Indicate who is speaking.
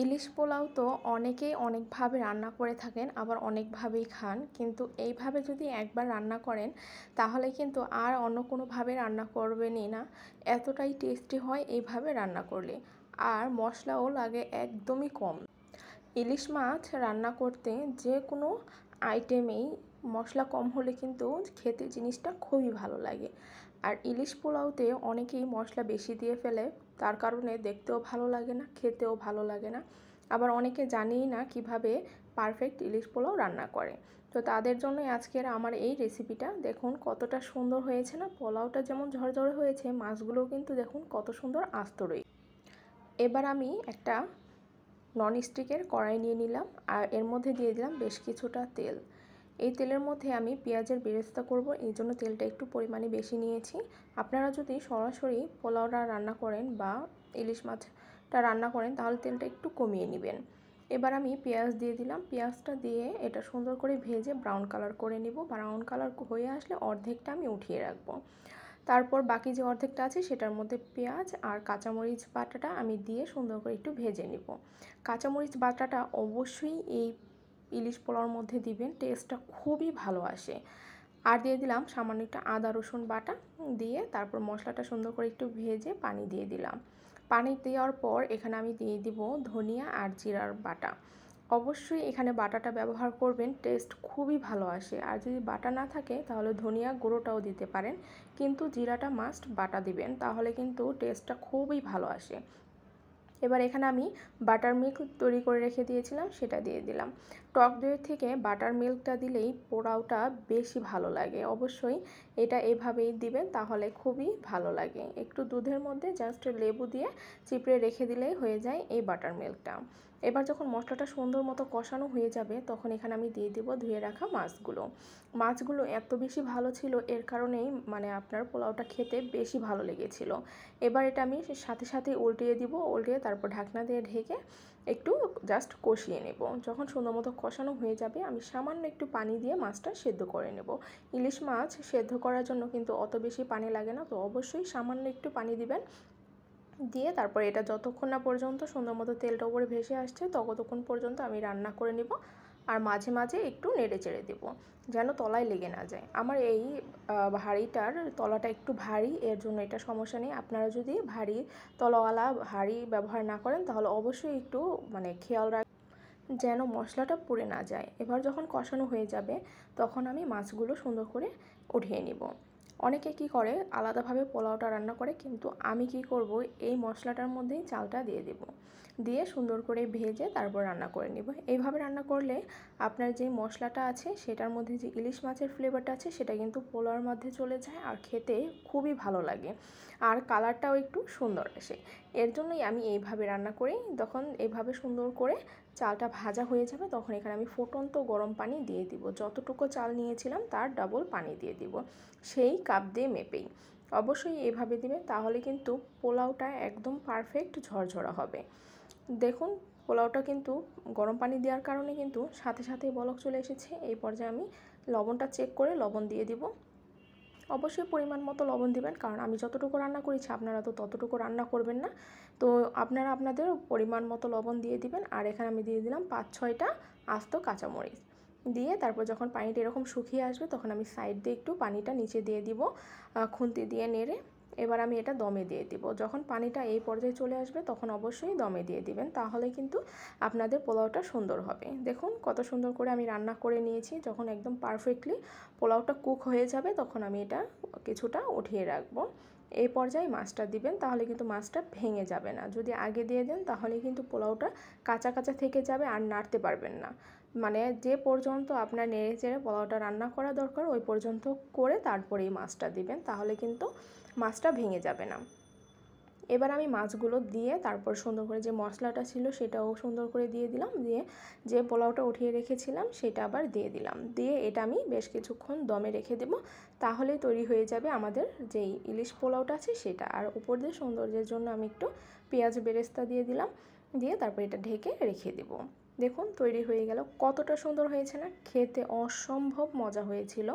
Speaker 1: ইলিশ পোলাও তো অনেকেই অনেকভাবে রান্না করে থাকেন, আবার অনেকভাবেই খান। কিন্তু এইভাবে যদি একবার রান্না করেন তাহলে কিন্তু আর অন্য কোনোভাবে রান্না করবেনই না, এতটাই টেস্টি হয় এইভাবে রান্না করলে। আর মশলাও লাগে একদমই কম। ইলিশ মাছ রান্না করতে যে কোনো আইটেমেই মশলা কম হলে কিন্তু খেতে জিনিসটা খুবই ভালো লাগে। আর ইলিশ পোলাওতে অনেকেই মশলা বেশি দিয়ে ফেলে, তার কারণে দেখতেও ভালো লাগে না, খেতেও ভালো লাগে না। আবার অনেকে জানেই না কিভাবে পারফেক্ট ইলিশ পোলাও রান্না করে। তো তাদের জন্যই আজকের আমার এই রেসিপিটা। দেখুন কতটা সুন্দর হয়েছে না, পোলাওটা যেমন ঝরঝরে হয়েছে, মাছগুলোও কিন্তু দেখুন কত সুন্দর আস্ত রয়েছে। এবার আমি একটা ননস্টিকের কড়াই নিয়ে নিলাম, আর এর মধ্যে দিয়ে দিলাম বেশ কিছুটা তেল। এই তেলের মধ্যে আমি পেঁয়াজের বেরেস্তা করব, এই জন্য তেলটা একটু পরিমাণে বেশি নিয়েছি। আপনারা যদি সরাসরি পোলাওটা রান্না করেন বা ইলিশ মাছটা রান্না করেন তাহলে তেলটা একটু কমিয়ে নেবেন। এবার আমি পেঁয়াজ দিয়ে দিলাম, পেঁয়াজটা দিয়ে এটা সুন্দর করে ভেজে ব্রাউন কালার করে নিব। ব্রাউন কালার হয়ে আসলে অর্ধেকটা আমি উঠিয়ে রাখবো। তারপর বাকি যে অর্ধেকটা আছে সেটার মধ্যে পেঁয়াজ আর কাঁচামরিচ বাটাটা আমি দিয়ে সুন্দর করে একটু ভেজে নিব। কাঁচামরিচ বাটাটা অবশ্যই এই ইলিশ পোলাওর মধ্যে দিবেন, টেস্টটা খুবই ভালো আসে। আর দিয়ে দিলাম সামান্য একটু আদা রসুন বাটা, দিয়ে তারপর মশলাটা সুন্দর করে একটু ভেজে পানি দিয়ে দিলাম। পানি দেওয়ার পর এখানে আমি দিয়ে দিব ধনিয়া আর জিরার বাটা। অবশ্যই এখানে বাটাটা ব্যবহার করবেন, টেস্ট খুবই ভালো আসে। আর যদি বাটা না থাকে তাহলে ধনিয়া গুঁড়োটাও দিতে পারেন, কিন্তু জিরাটা মাস্ট বাটা দিবেন, তাহলে কিন্তু টেস্টটা খুবই ভালো আসে। এবার এখানে আমি বাটার মিল্ক তৈরি করে রেখে দিয়েছিলাম, সেটা দিয়ে দিলাম। টক দইয়ের থেকে বাটার মিল্কটা দিলেই পোলাওটা বেশি ভালো লাগে। অবশ্যই এটা এভাবেই দিবেন, তাহলে খুবই ভালো লাগে। একটু দুধের মধ্যে জাস্ট লেবু দিয়ে চিপড়ে রেখে দিলেই হয়ে যায় এই বাটার মিল্কটা। এবার যখন মশলাটা সুন্দর মতো কষানো হয়ে যাবে তখন এখানে আমি দিয়ে দিব ধুয়ে রাখা মাছগুলো। মাছগুলো এত বেশি ভালো ছিল, এর কারণেই আপনার পোলাওটা খেতে বেশি ভালো লেগেছিল। এবার এটা আমি সাথে সাথে উল্টিয়ে দিব, উল্টিয়ে তারপর ঢাকনা দিয়ে ঢেকে একটু জাস্ট কষিয়ে নেব। যখন সুন্দর মতো কষানো হয়ে যাবে আমি সামান্য একটু পানি দিয়ে মাছটা সেদ্ধ করে নেব। ইলিশ মাছ সেদ্ধ করার জন্য কিন্তু অত বেশি পানি লাগে না, তো অবশ্যই সামান্য একটু পানি দিবেন। দিয়ে তারপর এটা যতক্ষণ না পর্যন্ত সুন্দর মতো তেলটা উপরে ভেসে আসছে ততক্ষণ পর্যন্ত আমি রান্না করে নেব। আর মাঝে মাঝে একটু নেড়ে চেড়ে দেবো যেন তলায় লেগে না যায়। আমার এই হাঁড়িটার তলাটা একটু ভারী, এর জন্য এটা সমস্যা নেই। আপনারা যদি ভারী তলাওয়ালা হাঁড়ি ব্যবহার না করেন তাহলে অবশ্যই একটু খেয়াল রাখবেন যেন মশলাটা পুড়ে না যায়। এবার যখন কষানো হয়ে যাবে তখন আমি মাছগুলো সুন্দর করে উঠিয়ে নিব। অনেকে কি করে আলাদাভাবে পোলাওটা রান্না করে, কিন্তু আমি কি করব, এই মশলাটার মধ্যেই চালটা দিয়ে দেব, দিয়ে সুন্দর করে ভেজে তারপর রান্না করে নিব। এইভাবে রান্না করলে আপনার যে মশলাটা আছে সেটার মধ্যে যে ইলিশ মাছের ফ্লেভারটা আছে সেটা কিন্তু পোলাওর মধ্যে চলে যায়, আর খেতে খুবই ভালো লাগে, আর কালারটাও একটু সুন্দর আসে। এর জন্যই আমি এইভাবে রান্না করি। তখন এইভাবে সুন্দর করে চালটা ভাজা হয়ে যাবে তখন এখানে আমি ফুটন্ত গরম পানি দিয়ে দিব। যতটুকু চাল নিয়েছিলাম তার ডাবল পানি দিয়ে দিব, সেই কাপ দিয়ে মেপেই। অবশ্যই এইভাবে দিবেন, তাহলে কিন্তু পোলাওটা একদম পারফেক্ট ঝরঝরা হবে। দেখুন পোলাওটা কিন্তু গরম পানি দেওয়ার কারণে কিন্তু সাথে সাথেই বলক চলে এসেছে। এই পর্যায়ে আমি লবণটা চেক করে লবণ দিয়ে দিব। অবশ্যই পরিমাণ মতো লবণ দিবেন, কারণ আমি যতটুকু রান্না করেছি আপনারা তো ততটুকু রান্না করবেন না, তো আপনারা আপনাদের পরিমাণ মতো লবণ দিয়ে দিবেন। আর এখানে আমি দিয়ে দিলাম 5-6টা আস্ত কাঁচামরিচ, দিয়ে তারপর যখন পানিটা এরকম শুকিয়ে আসবে তখন আমি সাইড দিয়ে একটু পানিটা নিচে দিয়ে দিব, খুন্তি দিয়ে নেড়ে। এবার আমি এটা দমে দিয়ে দিব। যখন পানিটা এই পর্যায়ে চলে আসবে তখন অবশ্যই দমে দিয়ে দিবেন, তাহলে কিন্তু আপনাদের পোলাওটা সুন্দর হবে। দেখুন কত সুন্দর করে আমি রান্না করে নিয়েছি। যখন একদম পারফেক্টলি পোলাওটা কুক হয়ে যাবে তখন আমি এটা কিছুটা উঠিয়ে রাখবো। এই পর্যায়ে মাছটা দিবেন, তাহলে কিন্তু মাছটা ভেঙে যাবে না। যদি আগে দিয়ে দেন তাহলে কিন্তু পোলাওটা কাঁচা কাঁচা থেকে যাবে আর নাড়তে পারবেন না। যে পর্যন্ত আপনার নেড়ে চেড়ে পোলাওটা রান্না করা দরকার ওই পর্যন্ত করে তারপরেই মাছটা দিবেন, তাহলে কিন্তু মাছটা ভেঙে যাবে না। এবার আমি মাছগুলো দিয়ে তারপর সুন্দর করে যে মশলাটা ছিল সেটাও সুন্দর করে দিয়ে দিলাম, দিয়ে যে পোলাওটা উঠিয়ে রেখেছিলাম সেটা আবার দিয়ে দিলাম, দিয়ে এটা আমি বেশ কিছুক্ষণ দমে রেখে দেবো। তাহলেই তৈরি হয়ে যাবে আমাদের যেই ইলিশ পোলাওটা আছে সেটা। আর উপর দিয়ে সৌন্দর্যের জন্য আমি একটু পেঁয়াজ বেরেস্তা দিয়ে দিলাম, দিয়ে তারপর এটা ঢেকে রেখে দেবো। দেখুন তৈরি হয়ে গেল। কতটা সুন্দর হয়েছে না, খেতে অসম্ভব মজা হয়েছিল।